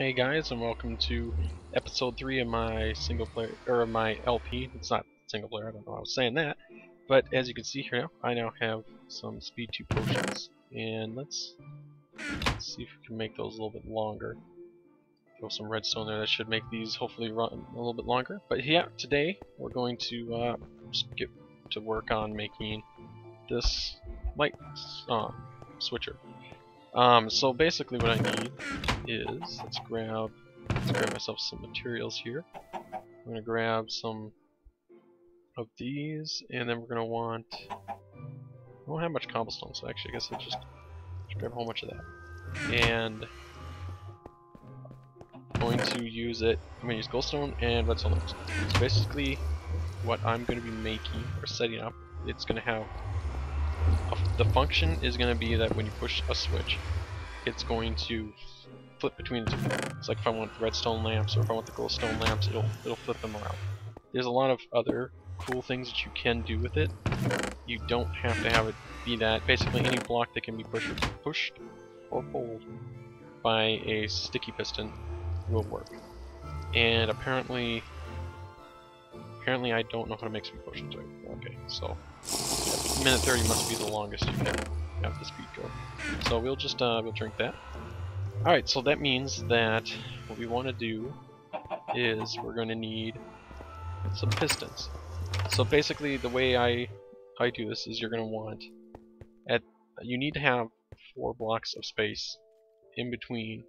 Hey guys, and welcome to episode 3 of my single player, or my LP. It's not single player, I don't know why I was saying that. But as you can see here, I now have some speed 2 potions, and let's see if we can make those a little bit longer. Throw some redstone there, that should make these hopefully run a little bit longer. But yeah, today we're going to just get to work on making this light switcher. So basically what I need is, let's grab myself some materials here. I'm going to grab some of these, and then we're going to want, I don't have much cobblestone, so actually I guess I'll just grab a whole bunch of that. And I'm going to use it, I'm going to use goldstone and redstone lamps. So basically what I'm going to be making, or setting up, it's going to have, the function is going to be that when you push a switch, it's going to flip between the two. It's like if I want the redstone lamps or if I want the goldstone lamps, it'll flip them around. There's a lot of other cool things that you can do with it. You don't have to have it be that. Basically any block that can be pushed or pulled by a sticky piston will work. And apparently I don't know how to make some potions right. Okay, so minute 30 must be the longest you can have the speed go. So we'll just we'll drink that. Alright, so that means that what we want to do is we're going to need some pistons. So basically the way I do this is you're going to want, you need to have 4 blocks of space in between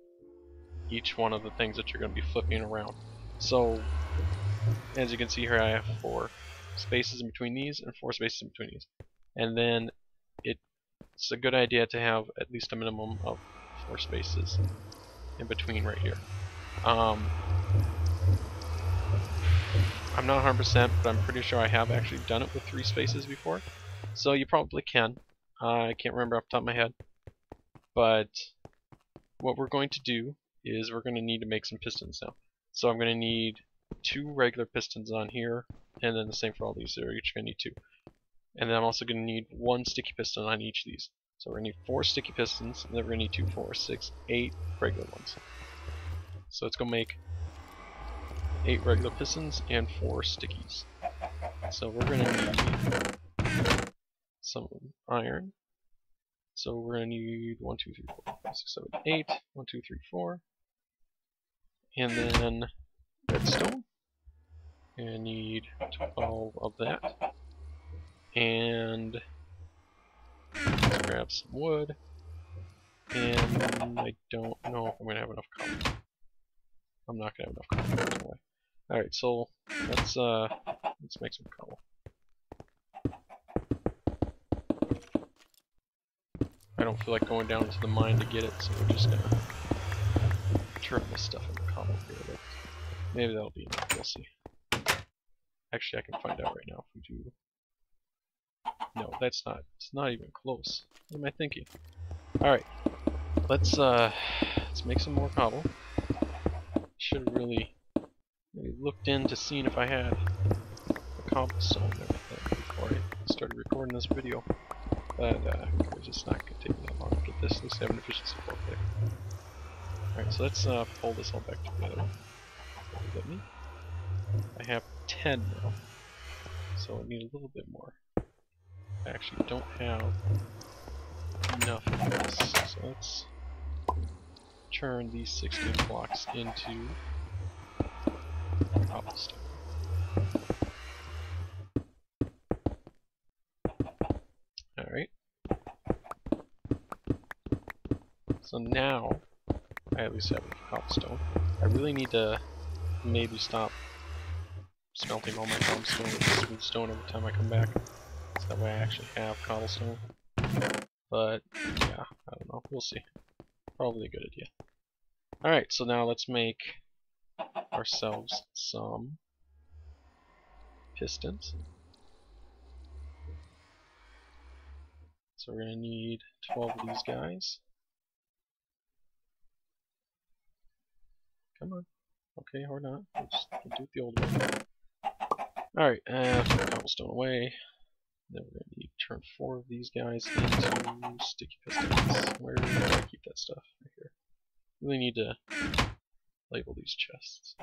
each one of the things that you're going to be flipping around. So as you can see here, I have 4 spaces in between these and 4 spaces in between these. And then it's a good idea to have at least a minimum of 4 spaces in between right here. I'm not 100%, but I'm pretty sure I have actually done it with 3 spaces before. So you probably can. I can't remember off the top of my head. But what we're going to do is we're going to need to make some pistons now. So I'm going to need 2 regular pistons on here, and then the same for all these. They're each going to need 2. And then I'm also going to need 1 sticky piston on each of these. So we're going to need 4 sticky pistons, and then we're going to need 2, 4, 6, 8 regular ones. So it's going to make 8 regular pistons and 4 stickies. So we're going to need some iron. So we're going to need 1, 2, 3, 4, 5, 6, 7, 8. 1, 2, 3, 4. And then redstone. And I need 12 of that. And let's grab some wood. And I don't know if I'm going to have enough cobble. I'm not going to have enough cobble anyway. Alright, so let's make some cobble. I don't feel like going down to the mine to get it, so we're just going to turn this stuff into cobble here. But maybe that'll be enough, we'll see. Actually, I can find out right now if we do. No, it's not even close. What am I thinking? Alright, let's make some more cobble. Should have really looked into seeing if I had a cobblestone and everything before I started recording this video. But it's just not going to take me that long to get this. At least I have an efficiency fork there. Alright, so let's pull this all back together. Get me. I have 10 now, so I need a little bit more. I actually don't have enough of this, so let's turn these 16 blocks into cobblestone. Alright. So now I at least have enough cobblestone. I really need to maybe stop smelting all my cobblestone with smooth stone every time I come back. So that way I actually have cobblestone. But yeah, I don't know. We'll see. Probably a good idea. Alright, so now let's make ourselves some pistons. So we're going to need 12 of these guys. Come on. Okay, or not. We'll do it the old way. Alright, put cobblestone away. Then we're going to need to turn 4 of these guys into sticky pistons. Where do I keep that stuff? Right here. Really need to label these chests.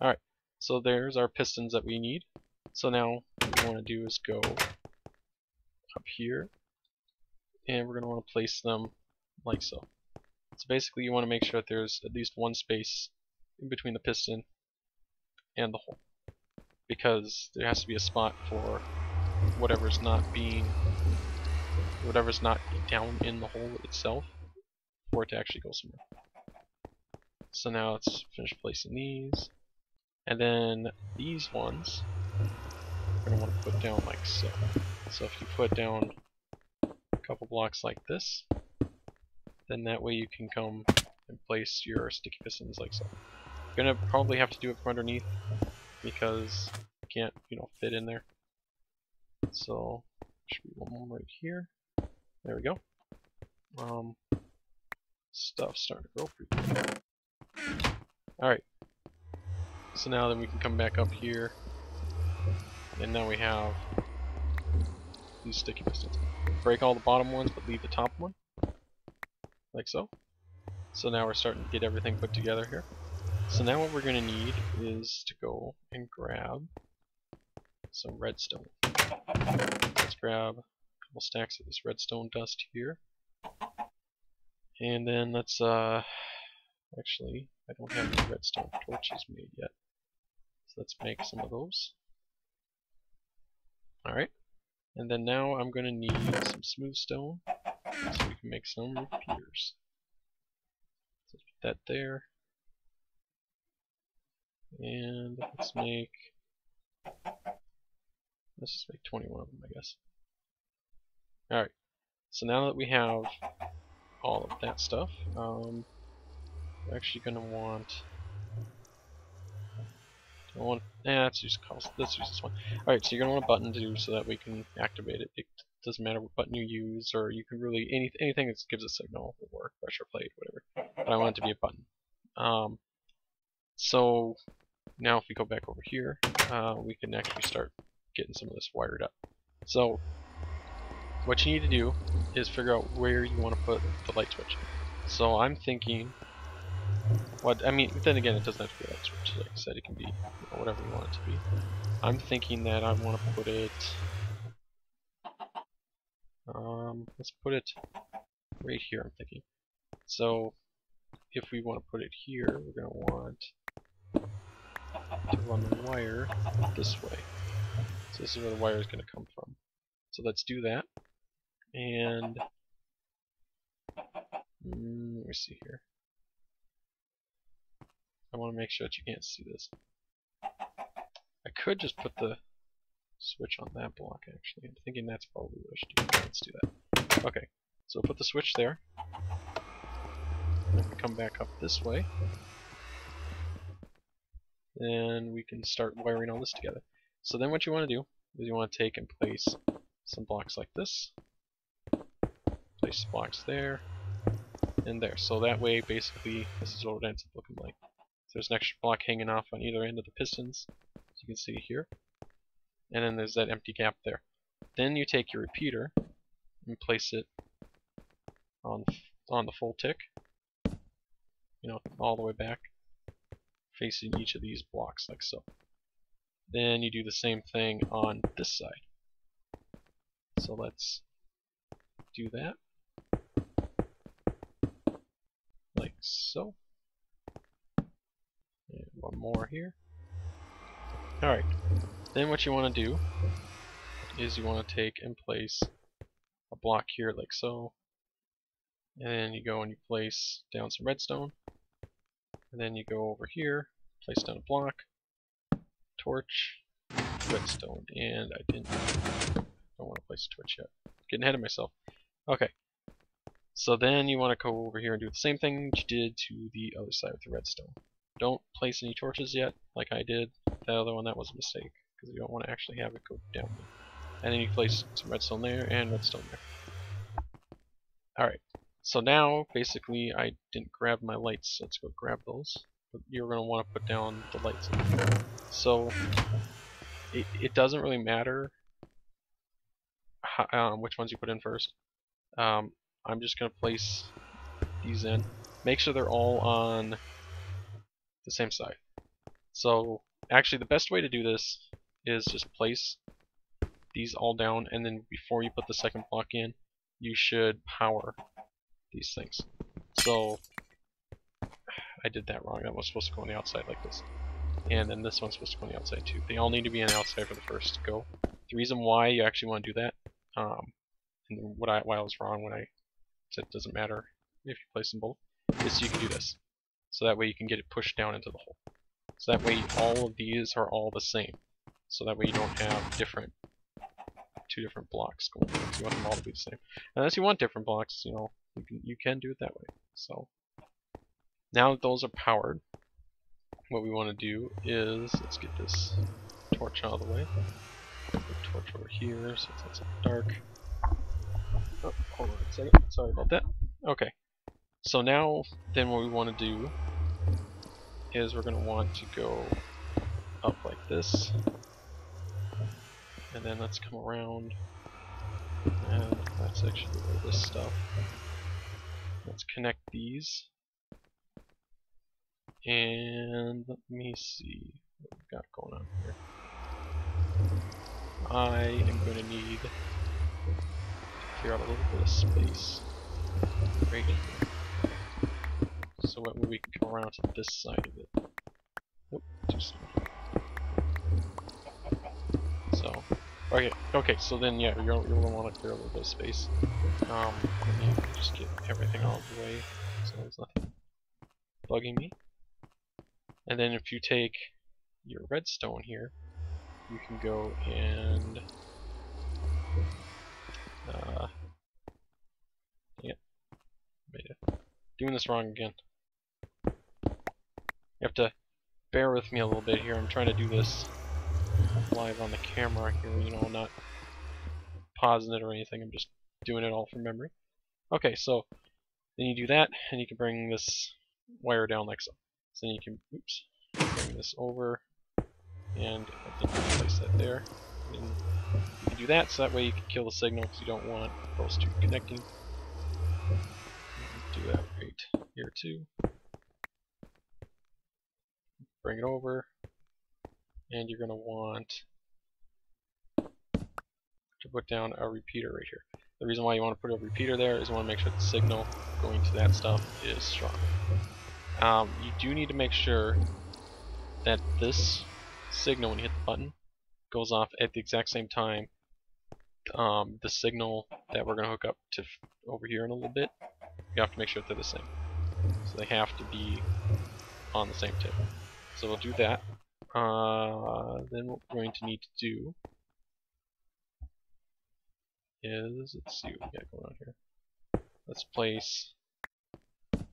Alright, so there's our pistons that we need. So now what we want to do is go up here, and we're going to want to place them like so. So basically you want to make sure that there's at least one space in between the piston and the hole, because there has to be a spot for whatever's not down in the hole itself for it to actually go somewhere. So now let's finish placing these, and then these ones we're going to want to put down like so. So if you put down a couple blocks like this, then that way you can come and place your sticky pistons like so. You're going to probably have to do it from underneath because you can't, fit in there. So should be one more right here. There we go. Stuff's starting to grow pretty good. Alright. So now then we can come back up here, and now we have these sticky pistons. Break all the bottom ones, but leave the top one, like so. So now we're starting to get everything put together here. So now what we're going to need is to go and grab some redstone. Let's grab a couple stacks of this redstone dust here. And then let's, actually, I don't have any redstone torches made yet. So let's make some of those. Alright. And then now I'm going to need some smooth stone so we can make some repeaters. So let's put that there. And let's just make 21 of them, I guess. Alright. So now that we have all of that stuff, we're actually going to want... let's use this one. Alright, so you're going to want a button to do so that we can activate it. It doesn't matter what button you use, or you can really, anything that gives a signal will work, pressure plate, whatever. But I want it to be a button. So now if we go back over here, we can actually start getting some of this wired up. So what you need to do is figure out where you want to put the light switch. So I'm thinking, then again, it doesn't have to be a light switch. Like I said, it can be whatever you want it to be. I'm thinking that I want to put it, let's put it right here, I'm thinking. So if we want to put it here, we're going to want to run the wire this way. So this is where the wire is going to come from. So let's do that. And let me see here. I want to make sure that you can't see this. I could just put the switch on that block, actually. I'm thinking that's probably what I should do. Let's do that. Okay, so put the switch there. And if we come back up this way, then we can start wiring all this together. So then what you want to do is you want to take and place some blocks like this. Place blocks there and there. So that way, basically, this is what it ends up looking like. So there's an extra block hanging off on either end of the pistons, as you can see here. And then there's that empty gap there. Then you take your repeater and place it on the full tick, all the way back, facing each of these blocks like so. Then you do the same thing on this side. So let's do that, like so. And one more here. Alright, then what you want to do is you want to take and place a block here like so, and then you go and you place down some redstone, and then you go over here, place down a block, torch, redstone, and I don't want to place a torch yet. Getting ahead of myself. Okay, so then you want to go over here and do the same thing that you did to the other side with the redstone. Don't place any torches yet, like I did. The other one, that was a mistake, because you don't want to actually have it go down there. And then you place some redstone there and redstone there. Alright, so now basically I didn't grab my lights, so let's go grab those. But you're going to want to put down the lights in there. So it doesn't really matter how, which ones you put in first. I'm just going to place these in. Make sure they're all on the same side. So actually the best way to do this is just place these all down, and then before you put the second block in, you should power these things. So I did that wrong. That was supposed to go on the outside like this. And then this one's supposed to go on the outside too. They all need to be on the outside for the first go. The reason why you actually want to do that, and why I was wrong when I said it doesn't matter if you place them both, is so you can do this. So that way you can get it pushed down into the hole. So that way all of these are all the same. So that way you don't have two different blocks going on. So you want them all to be the same. Unless you want different blocks, you know, you can do it that way. So now that those are powered, what we want to do is, let's get this torch out of the way. Put the torch over here so it's not dark. Oh, hold on a second. Sorry about that. Okay. So now, then what we want to do is we're going to want to go up like this. And then let's come around. And let's actually get rid of this stuff. Let's connect these. And let me see what we've got going on here. I am going to need to clear out a little bit of space right here. So that way we can come around to this side of it. Nope, too small. So, okay, so then yeah, you're going to want to clear a little bit of space. Let me just get everything out of the way so there's nothing bugging me. And then if you take your redstone here, you can go and yeah, doing this wrong again. You have to bear with me a little bit here. I'm trying to do this live on the camera here, you know, not pausing it or anything. I'm just doing it all from memory. Okay, so then you do that, and you can bring this wire down like so. So then you can, oops, bring this over, and I think you can place that there. And you can do that, so that way you can kill the signal, because you don't want those two connecting. Do that right here too. Bring it over, and you're going to want to put down a repeater right here. The reason why you want to put a repeater there is you want to make sure the signal going to that stuff is strong. You do need to make sure that this signal, when you hit the button, goes off at the exact same time the signal that we're going to hook up to over here in a little bit. You have to make sure that they're the same. So they have to be on the same tip. So we'll do that. Then what we're going to need to do is, let's see what we got going on here. Let's place a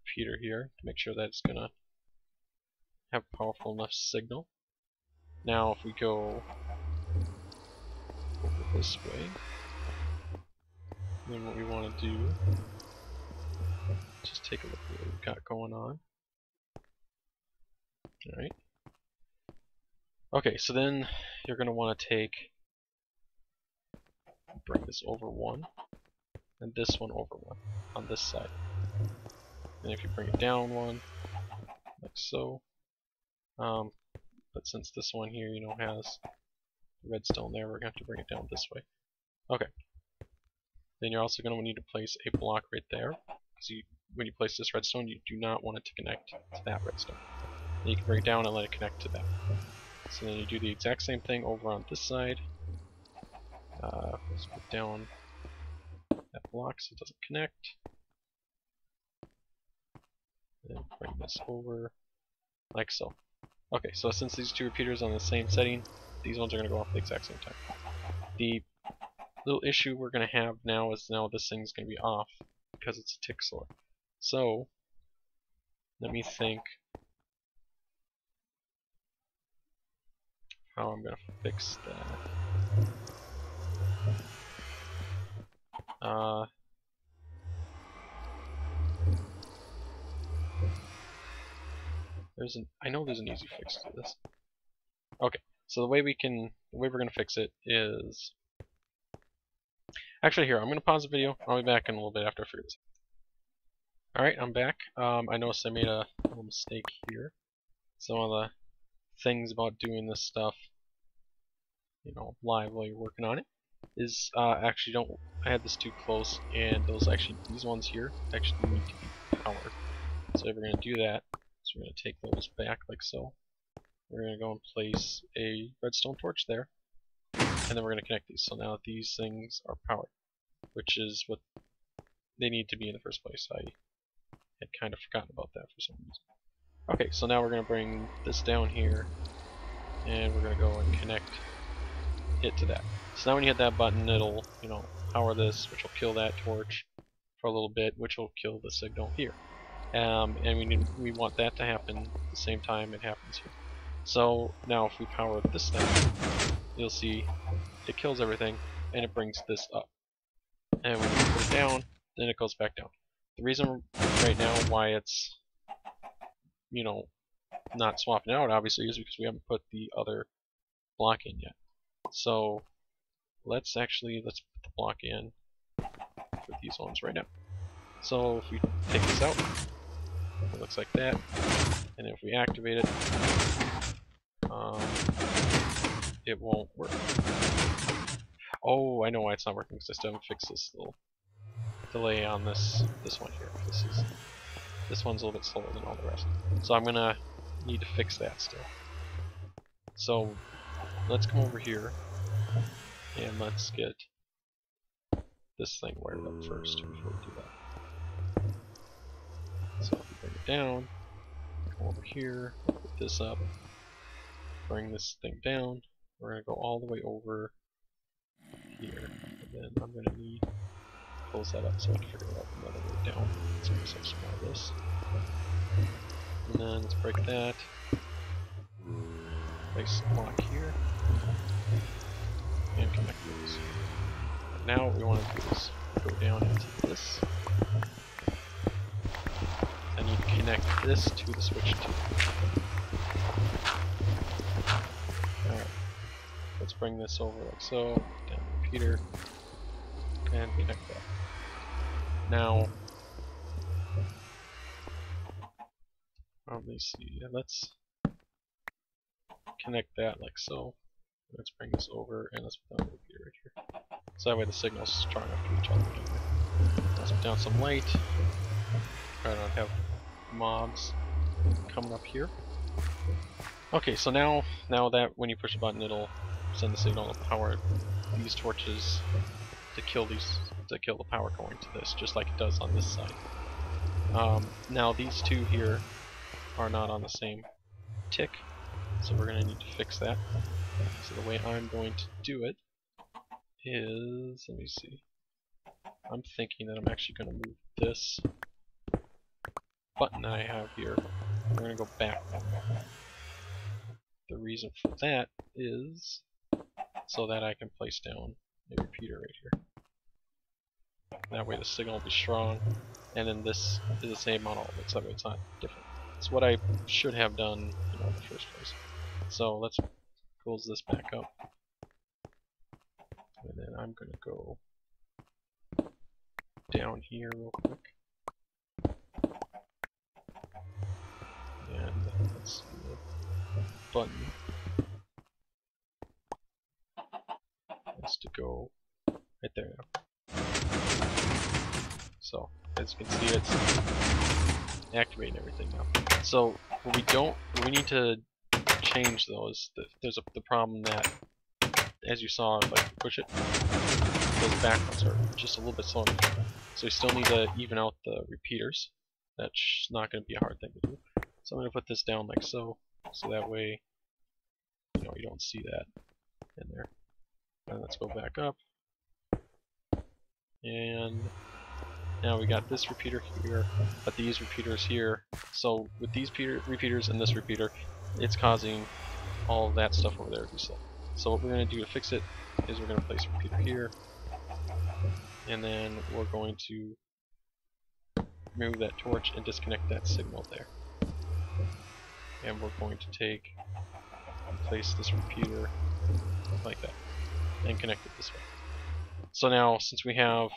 repeater here to make sure that it's going to have a powerful enough signal. Now if we go over this way, then what we want to do, just take a look at what we've got going on. Alright. Okay, so then you're going to want to bring this over one, and this one over one, on this side. And if you bring it down one, like so, but since this one here, you know, has redstone there, we're going to have to bring it down this way. Okay. Then you're also going to need to place a block right there, because when you place this redstone, you do not want it to connect to that redstone. Then you can bring it down and let it connect to that. So then you do the exact same thing over on this side. Let's put down that block so it doesn't connect. And bring this over like so. Okay, so since these two repeaters are on the same setting, these ones are going to go off at the exact same time. The little issue we're going to have now is now this thing's going to be off because it's a tick slower. So let me think how I'm going to fix that. I know there's an easy fix to this. Okay, so the way we're going to fix it is, actually here, I'm going to pause the video. I'll be back in a little bit after I figure this out. Alright, I'm back. I noticed I made a little mistake here. Some of the things about doing this stuff, you know, live while you're working on it, is actually don't. I had this too close, and these ones here actually need to be powered. So if we're going to do that, so we're going to take those back like so. We're going to go and place a redstone torch there, and then we're going to connect these. So now these things are powered, which is what they need to be in the first place. I had kind of forgotten about that for some reason. Okay, so now we're going to bring this down here, and we're going to go and connect it to that. So now when you hit that button, it'll, you know, power this, which will kill that torch for a little bit, which will kill the signal here. And we want that to happen at the same time it happens here. So now if we power this thing, you'll see it kills everything, and it brings this up. And when you put it down, then it goes back down. The reason right now why it's, you know, not swapping out obviously is because we haven't put the other block in yet. So let's put the block in with these ones right now. So if we take this out, it looks like that, and if we activate it, it won't work. Oh, I know why it's not working, because I still haven't fixed this little delay on this one here. This one's a little bit slower than all the rest, so I'm gonna need to fix that still. So let's come over here and let's get this thing wired up first before we do that. So if we bring it down, come over here, put this up, bring this thing down. We're going to go all the way over here, and then I'm going to need to close that up so I can figure out another way down. So I'm just small this. And then let's break that. Place the block here. And connect those. And now what we want to do is go down into this. I need to connect this to the switch too. Alright. Let's bring this over like so, down the repeater, and connect that. Now, let me see, let's connect that like so. Let's bring this over, and let's put down the repeater right here. So that way the signal's strong enough to reach all the way down there. Let's put down some light. Try not to have mobs coming up here. Okay, so now that when you push a button, it'll send the signal to power these torches to kill the power going to this, just like it does on this side. Now these two here are not on the same tick, so we're going to need to fix that. So the way I'm going to do it is, let me see, I'm thinking that I'm actually going to move this button I have here. We're going to go back. The reason for that is so that I can place down a repeater right here. That way the signal will be strong, and then this is the same on all of it, so that way it's not different. It's what I should have done, you know, in the first place. So let's close this back up, and then I'm going to go down here real quick. And let's see the button has to go right there now. So as you can see, it's activating everything now. So what we need to change though is there's the problem that, as you saw, if I push it, those back ones are just a little bit slower. So we still need to even out the repeaters. That's not going to be a hard thing to do. So I'm going to put this down like so, so that way, you know, you don't see that in there. And let's go back up. And now we got this repeater here, but these repeaters here. So with these repeaters and this repeater, it's causing all of that stuff over there to be slow. So what we're going to do to fix it is we're going to place a repeater here, and then we're going to remove that torch and disconnect that signal there. And we're going to take and place this repeater like that and connect it this way. So now, since we have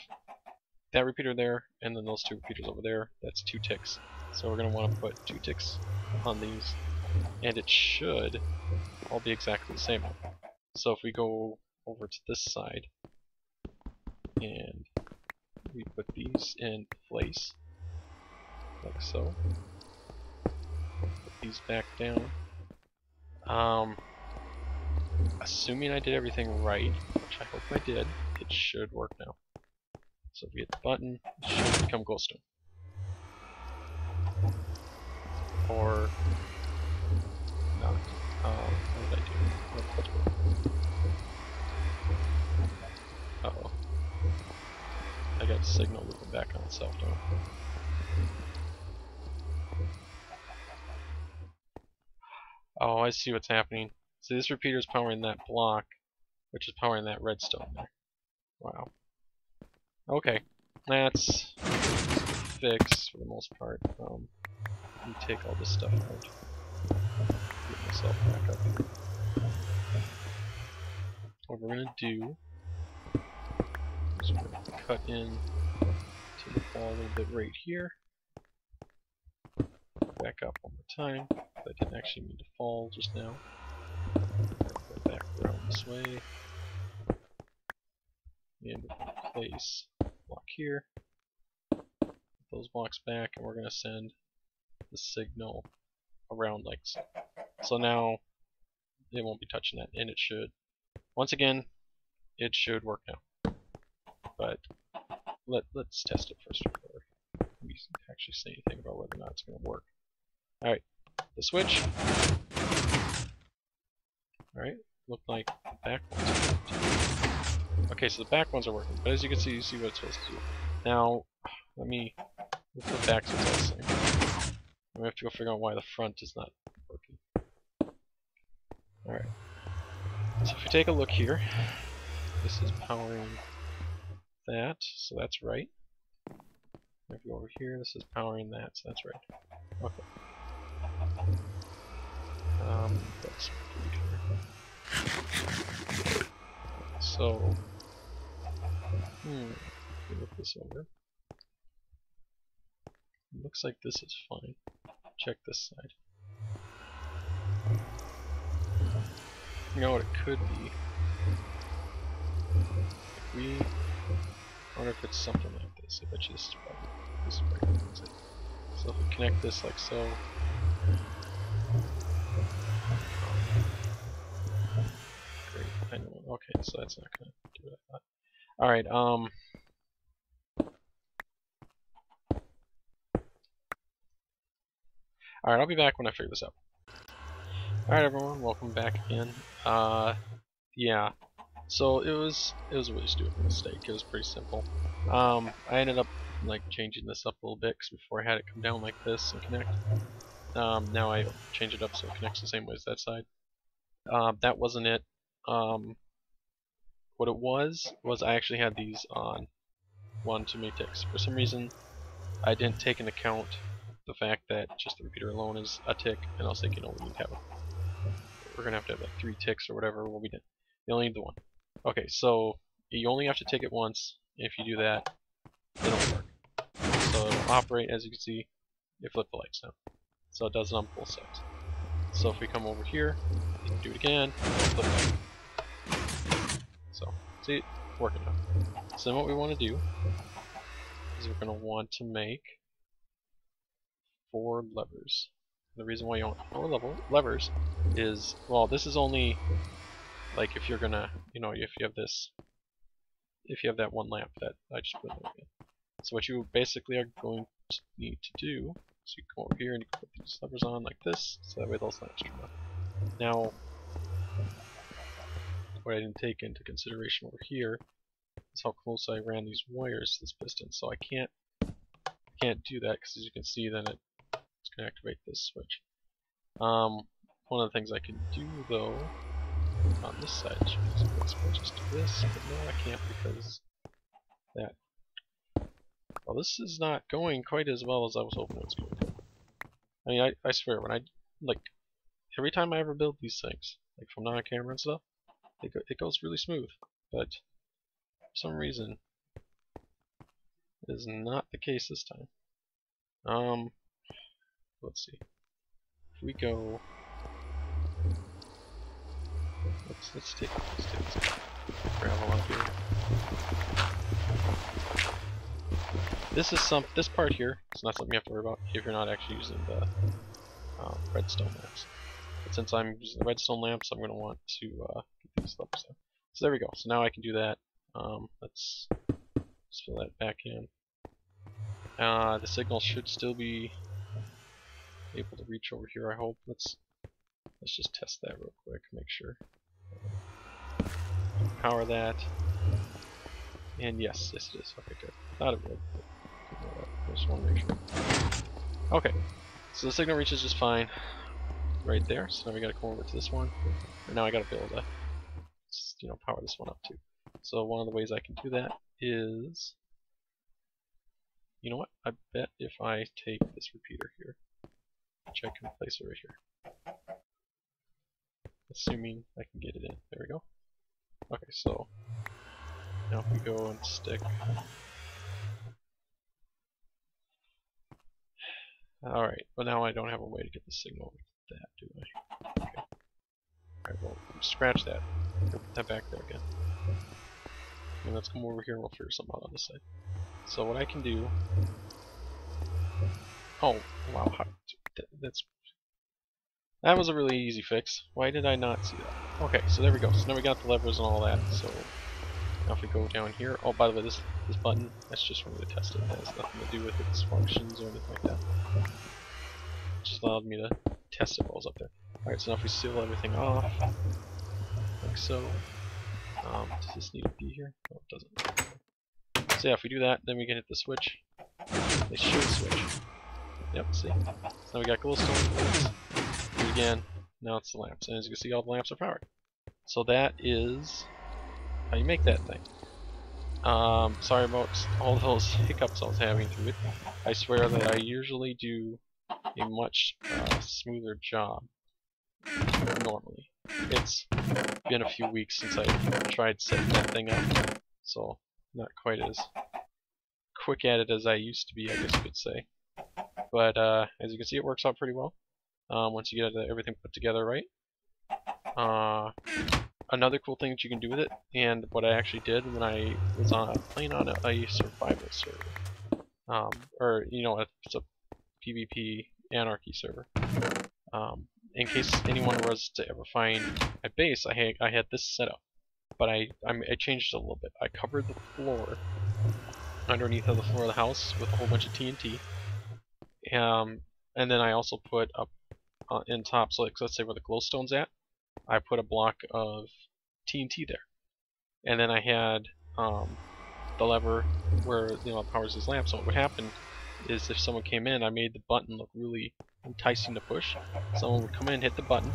that repeater there, and then those two repeaters over there, that's 2 ticks. So we're going to want to put 2 ticks on these, and it should all be exactly the same. So if we go over to this side, and we put these in place, like so, put these back down, assuming I did everything right, which I hope I did, it should work now. So if we hit the button, it should become glowstone. Or not. What did I do? Let's put. Uh-oh. I got a signal looping back on itself, don't I? Oh, I see what's happening. See, this repeater is powering that block, which is powering that redstone there. Wow. Okay. That's fixed for the most part. Let me take all this stuff out. Get myself back up here. What we're gonna do is we're gonna cut in to the ball a little bit right here. Back up one more time. That didn't actually mean to fall just now. Go back around this way. And place a block here. Put those blocks back, and we're gonna send the signal around like so. So now it won't be touching that, and it should. Once again, it should work now. But let's test it first before we actually say anything about whether or not it's going to work. Alright, the switch. Alright, looked like the back ones are working. Okay, so the back ones are working, but as you can see, you see what it's supposed to do. Now, let's put back so it's all the same. We have to go figure out why the front is not working. Alright. So if you take a look here, this is powering that, so that's right. If you go over here, this is powering that, so that's right. Okay. That's pretty clear. So, let me look this over. It looks like this is fine. Check this side. You know what it could be? If I wonder if it's something like this. I bet you this is probably it. So if we connect this like so. Great, I know. Okay, so that's not gonna do it. Alright, Alright, I'll be back when I figure this out. Alright everyone, welcome back again. Yeah. So it was a really stupid mistake. It was pretty simple. I ended up like changing this up a little bit because before I had it come down like this and connect. Now I change it up so it connects the same way as that side. That wasn't it. What it was I actually had these on 1 too many ticks. For some reason, I didn't take into account the fact that just the repeater alone is a tick, and I was thinking, oh, we need to have we're gonna have to have like 3 ticks or whatever. Well, we didn't. You only need the 1. Okay, so you only have to take it once. If you do that, it'll work. So it'll operate, as you can see. You flip the lights now, so it does it on both sides. So if we come over here, do it again, flip it. So see, working now. So then what we want to do is we're going to want to make 4 levers. The reason why you want 4 levers is, well, this is only like if you're gonna, you know, if you have this, if you have that 1 lamp that I just put in. So what you basically are going to need to do is you come over here and you can put these levers on like this, so that way those lamps turn on. Now, what I didn't take into consideration over here is how close I ran these wires to this piston. So I can't do that because as you can see, then it's going to activate this switch. One of the things I can do though on this side is put switches to this, but no, I can't because that. Well, this is not going quite as well as I was hoping it was going to go. I mean, I swear, when I like every time I ever build these things, like from on camera and stuff, it goes really smooth. But for some reason, is not the case this time. Let's see. If we go, let's take this gravel out here. This part here is not something you have to worry about if you're not actually using the redstone lamps. But since I'm using the redstone lamps, I'm going to want to get these levels down. So there we go. So now I can do that. Let's fill that back in. The signal should still be able to reach over here, I hope. Let's just test that real quick, make sure. Power that. And yes, it is. Okay, good. Thought it would. I just want to make sure. Okay, so the signal reaches just fine right there. So now we got to come over to this one, and now I got to be able to, power this one up too. So one of the ways I can do that is, you know what? I bet if I take this repeater here, which I can place it right here, assuming I can get it in. There we go. Okay, so now if we go and stick. Alright, but now I don't have a way to get the signal with that, do I? Okay. Alright, well, scratch that. Put that back there again. And let's come over here and we'll figure something out on this side. So what I can do... Oh, wow, that was a really easy fix. Why did I not see that? Okay, so there we go. So now we got the levers and all that. So now if we go down here... Oh, by the way, this button, that's just for me to test it. It has nothing to do with its functions or anything like that. It just allowed me to test it while I was up there. Alright, so now if we seal everything off, like so. Does this need to be here? No, it doesn't. So yeah, if we do that, then we can hit the switch. They should switch. Yep, see? So now we got glowstone. Do it again. Now it's the lamps. And as you can see, all the lamps are powered. So that is how you make that thing. Sorry about all those hiccups I was having through it. I swear that I usually do a much smoother job normally. It's been a few weeks since I tried setting that thing up, so not quite as quick at it as I used to be, I guess you could say. But as you can see, it works out pretty well once you get everything put together right. Another cool thing that you can do with it, and what I actually did when I was playing on a survival server, or it's a PvP anarchy server. In case anyone was to ever find my base, I had this set up, but I changed it a little bit. I covered the floor underneath of the floor of the house with a whole bunch of TNT, and then I also put up in top, so like, let's say where the glowstone's at, I put a block of TNT there, and then I had the lever where it powers these lamps. So what would happen is if someone came in, I made the button look really enticing to push. Someone would come in, hit the button,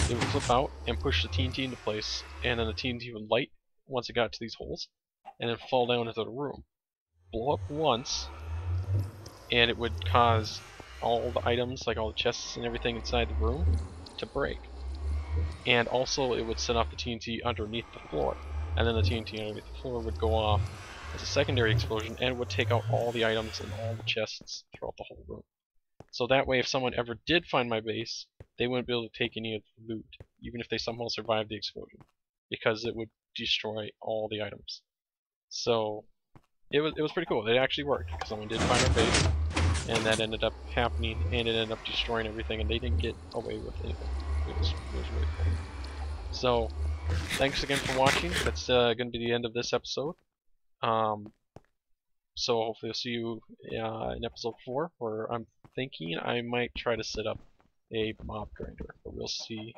they would flip out and push the TNT into place, and then the TNT would light once it got to these holes, and then fall down into the room, blow up once, and it would cause all the items, like all the chests and everything inside the room, to break. And also it would set off the TNT underneath the floor, and then the TNT underneath the floor would go off as a secondary explosion, and it would take out all the items and all the chests throughout the whole room. So that way, if someone ever did find my base, they wouldn't be able to take any of the loot, even if they somehow survived the explosion, because it would destroy all the items. So it was pretty cool. It actually worked, because someone did find our base, and that ended up happening, and it ended up destroying everything, and they didn't get away with anything. It was really cool. So thanks again for watching. That's going to be the end of this episode. So hopefully I'll see you in episode 4, where I'm thinking I might try to set up a mob grinder, but we'll see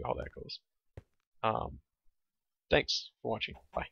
how that goes. Thanks for watching. Bye.